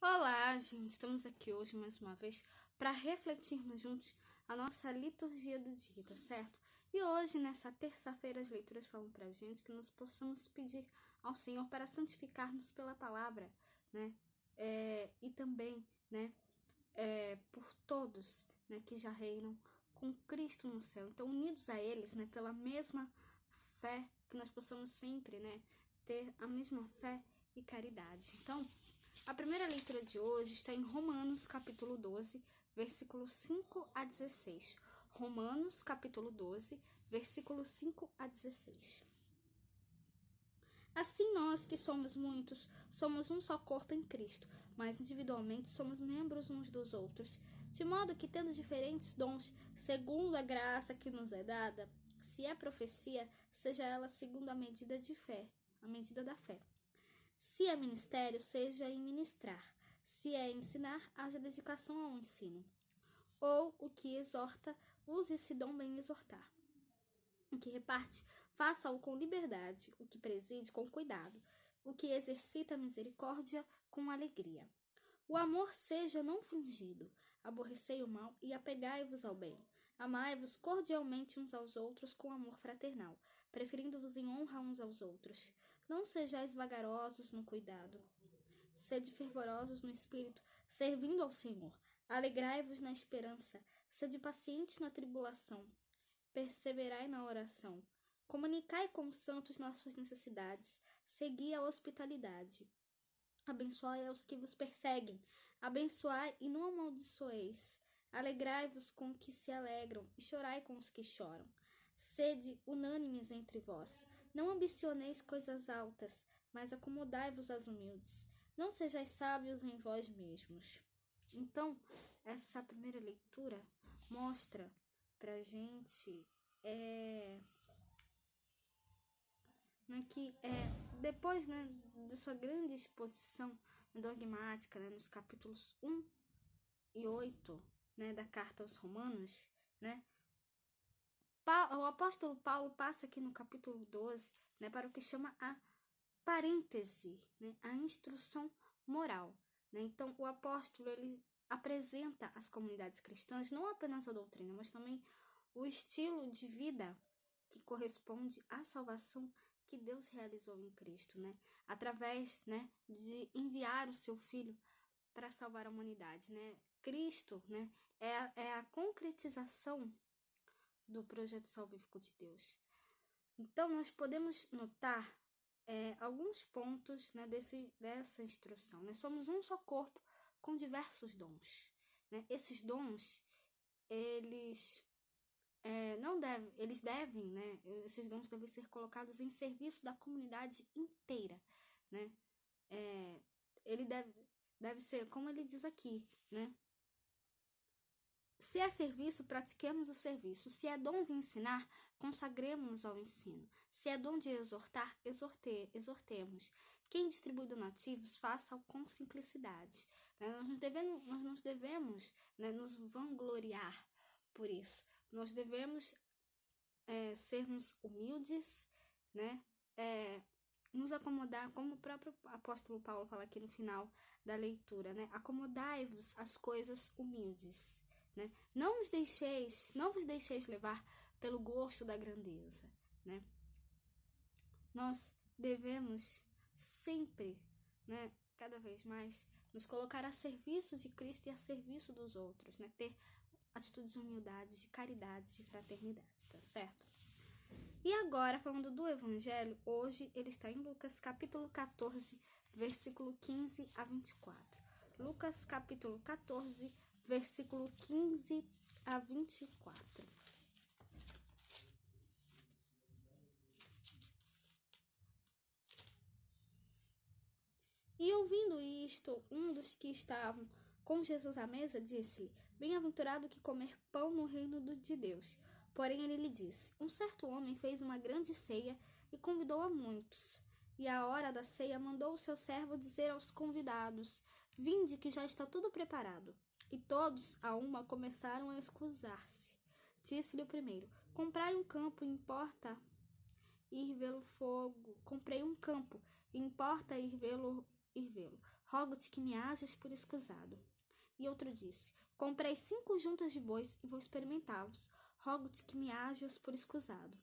Olá, gente! Estamos aqui hoje mais uma vez para refletirmos juntos a nossa liturgia do dia, tá certo? E hoje, nessa terça-feira, as leituras falam pra gente que nós possamos pedir ao Senhor para santificar-nos pela palavra, né? E também, né? Por todos, né? Que já reinam com Cristo no céu. Então, unidos a eles, né? Pela mesma fé, que nós possamos sempre, né? Ter a mesma fé e caridade. Então, a primeira leitura de hoje está em Romanos, capítulo 12, versículos 5 a 16. Romanos, capítulo 12, versículos 5 a 16. Assim nós, que somos muitos, somos um só corpo em Cristo, mas individualmente somos membros uns dos outros, de modo que, tendo diferentes dons, segundo a graça que nos é dada, se é profecia, seja ela segundo a medida da fé. Se é ministério, seja em ministrar. Se é ensinar, haja dedicação ao ensino. Ou o que exorta, use esse dom bem exortar. O que reparte, faça-o com liberdade. O que preside, com cuidado. O que exercita a misericórdia, com alegria. O amor seja não fingido. Aborrecei o mal e apegai-vos ao bem. Amai-vos cordialmente uns aos outros com amor fraternal, preferindo-vos em honra uns aos outros. Não sejais vagarosos no cuidado. Sede fervorosos no espírito, servindo ao Senhor. Alegrai-vos na esperança. Sede pacientes na tribulação. Perseverai na oração. Comunicai com os santos nossas necessidades. Segui a hospitalidade. Abençoai aos que vos perseguem. Abençoai e não amaldiçoeis. Alegrai-vos com os que se alegram e chorai com os que choram. Sede unânimes entre vós. Não ambicioneis coisas altas, mas acomodai-vos às humildes. Não sejais sábios em vós mesmos. Então, essa primeira leitura mostra pra gente que depois, né, da sua grande exposição dogmática, né, nos capítulos 1 e 8, né, da carta aos Romanos, né, o apóstolo Paulo passa aqui no capítulo 12, né, para o que chama a parêntese, né, a instrução moral. Né? Então, o apóstolo ele apresenta às comunidades cristãs não apenas a doutrina, mas também o estilo de vida que corresponde à salvação que Deus realizou em Cristo, né? Através, né, de enviar o seu Filho para salvar a humanidade, né? Cristo, né, é a concretização do projeto salvífico de Deus. Então, nós podemos notar alguns pontos, né, dessa instrução. Né? Somos um só corpo com diversos dons. Né? Esses dons, eles devem, né? Esses dons devem ser colocados em serviço da comunidade inteira, né? Ele deve ser, como ele diz aqui, né? Se é serviço, pratiquemos o serviço. Se é dom de ensinar, consagremos-nos ao ensino. Se é dom de exortar, exortemos. Quem distribui donativos, faça-o com simplicidade. Nós não devemos, né, nos vangloriar por isso. Nós devemos sermos humildes, né? Nos acomodar, como o próprio apóstolo Paulo fala aqui no final da leitura, né? Acomodai-vos às coisas humildes, né? Não vos deixeis levar pelo gosto da grandeza, né? Nós devemos sempre, né, cada vez mais, nos colocar a serviço de Cristo e a serviço dos outros, né? Ter atitudes de humildade, de caridade, de fraternidade, tá certo? E agora, falando do Evangelho, hoje ele está em Lucas capítulo 14, versículo 15 a 24. Lucas capítulo 14, versículo 15 a 24. E ouvindo isto, um dos que estavam com Jesus à mesa disse-lhe: Bem-aventurado que comer pão no reino de Deus. Porém ele lhe disse: Um certo homem fez uma grande ceia e convidou a muitos. E à hora da ceia mandou o seu servo dizer aos convidados: Vinde, que já está tudo preparado. E todos, a uma, começaram a escusar-se. Disse-lhe o primeiro: Comprai um campo, importa ir vê-lo fogo. Comprei um campo, importa ir vê-lo. rogo-te que me hajas por escusado. E outro disse: comprei 5 juntas de bois e vou experimentá-los. Rogo-te que me hajas por escusado.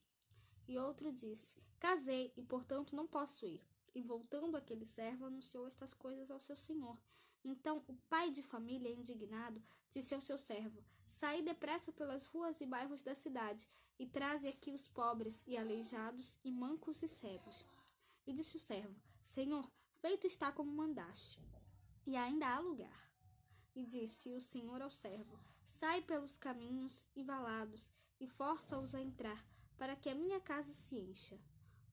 E outro disse: casei e, portanto, não posso ir. E voltando aquele servo, anunciou estas coisas ao seu senhor. Então o pai de família, indignado, disse ao seu servo: saí depressa pelas ruas e bairros da cidade, e traze aqui os pobres e aleijados, e mancos e cegos. E disse o servo: Senhor, feito está como mandaste, e ainda há lugar. E disse o senhor ao servo: sai pelos caminhos e valados, e força-os a entrar, para que a minha casa se encha.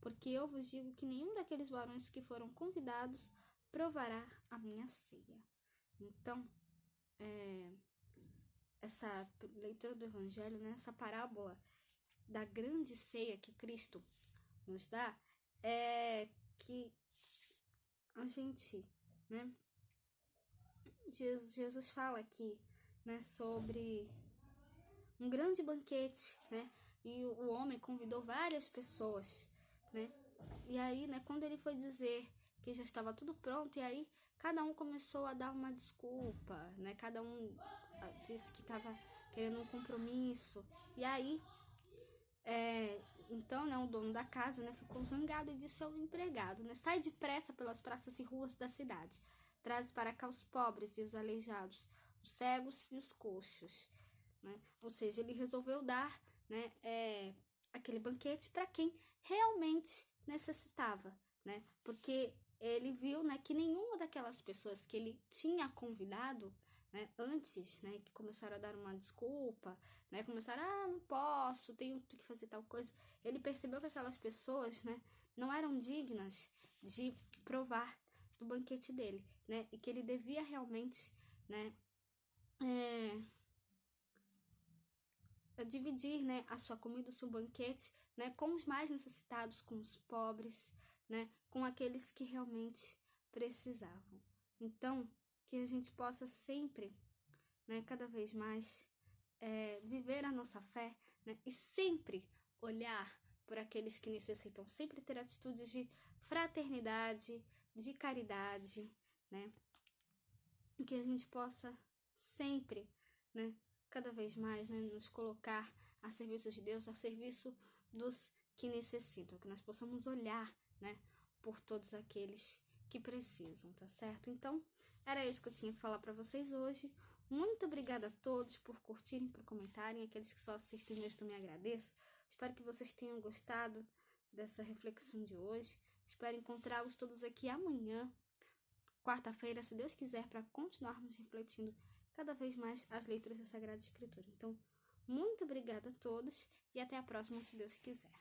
Porque eu vos digo que nenhum daqueles varões que foram convidados provará a minha ceia. Então, essa leitura do Evangelho, né, essa parábola da grande ceia que Cristo nos dá, é que a gente, né, Jesus fala aqui, né, sobre um grande banquete, né, e o homem convidou várias pessoas, né, e aí, né, quando ele foi dizer que já estava tudo pronto, e aí cada um começou a dar uma desculpa, né, cada um disse que estava querendo um compromisso, e aí, então, né, o dono da casa, né, ficou zangado e disse ao empregado, né, sai depressa pelas praças e ruas da cidade, traz para cá os pobres e os aleijados, os cegos e os coxos, né? Ou seja, ele resolveu dar, né, aquele banquete para quem realmente necessitava, né? Porque ele viu, né, que nenhuma daquelas pessoas que ele tinha convidado, né, antes, né, que começaram a dar uma desculpa, né, começaram, não posso, tenho que fazer tal coisa, ele percebeu que aquelas pessoas, né, não eram dignas de provar do banquete dele, né, e que ele devia realmente, né, dividir, né, a sua comida, o seu banquete, né, com os mais necessitados, com os pobres, né, com aqueles que realmente precisavam. Então, que a gente possa sempre, né, cada vez mais viver a nossa fé, né, e sempre olhar por aqueles que necessitam, sempre ter atitudes de fraternidade, de caridade, né, que a gente possa sempre, né, cada vez mais, né, nos colocar a serviço de Deus, a serviço dos que necessitam, que nós possamos olhar, né, por todos aqueles que precisam, tá certo? Então, era isso que eu tinha que falar para vocês hoje. Muito obrigada a todos por curtirem, por comentarem. Aqueles que só assistem mesmo, também agradeço. Espero que vocês tenham gostado dessa reflexão de hoje. Espero encontrá-los todos aqui amanhã, quarta-feira, se Deus quiser, para continuarmos refletindo cada vez mais as leituras da Sagrada Escritura. Então, muito obrigada a todos e até a próxima, se Deus quiser.